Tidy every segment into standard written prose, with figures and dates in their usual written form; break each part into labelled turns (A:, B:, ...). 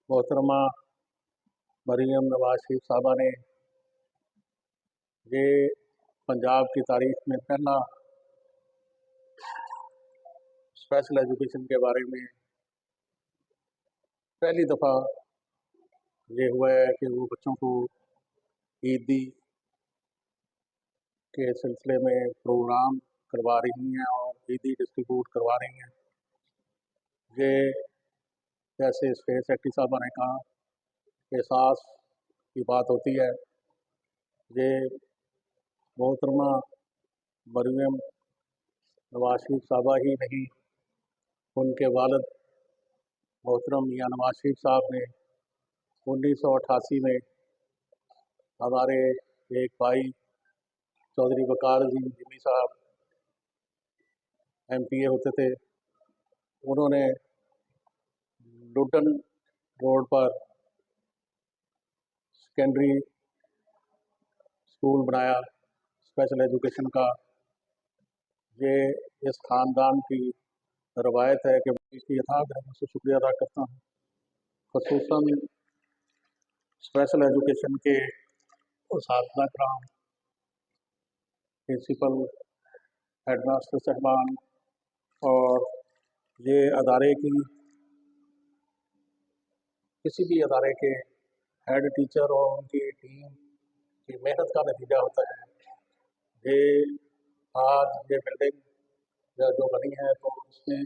A: मोहतरमा मरीम नवाज शरीफ साहबा ने ये पंजाब की तारीख में पहला स्पेशल एजुकेशन के बारे में पहली दफ़ा ये हुआ है कि वो बच्चों को ईदी के सिलसिले में प्रोग्राम करवा रही हैं और ईदी डिस्ट्रीब्यूट करवा रही हैं। ये जैसे स्पेस सेक्रेटरी साहबा ने कहा, एहसास की बात होती है। ये मोहतरमा मरीम नवाज शरीफ साहबा ही नहीं, उनके वालिद मोहतरम मियां नवाज शरीफ साहब ने 1988 में हमारे एक भाई चौधरी वकार अजीम जिमी साहब MPA होते थे, उन्होंने लुटन रोड पर सेकेंडरी स्कूल बनाया स्पेशल एजुकेशन का। ये इस ख़ानदान की रवायत है कि इसकी यथार्थ रहने से शुक्रिया अदा करता हूँ। ख़ुसूसन स्पेशल एजुकेशन के उस्ताद कराम, प्रिंसिपल, हेडमास्टर साहबान और ये अदारे की किसी भी अदारे के हेड टीचर और उनकी टीम की मेहनत का नतीजा होता है। ये आज ये बिल्डिंग जो बनी है तो उसमें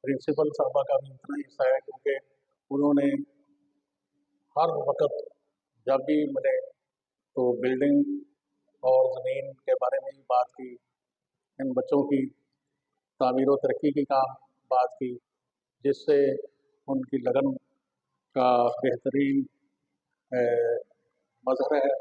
A: प्रिंसिपल साहबा का भी इतना ही हिस्सा है, क्योंकि उन्होंने हर वक्त जब भी मिले तो बिल्डिंग और ज़मीन के बारे में ही बात की, इन बच्चों की तामीर व तरक्की की काम बात की, जिससे उनकी लगन का बेहतरीन मज़हर है।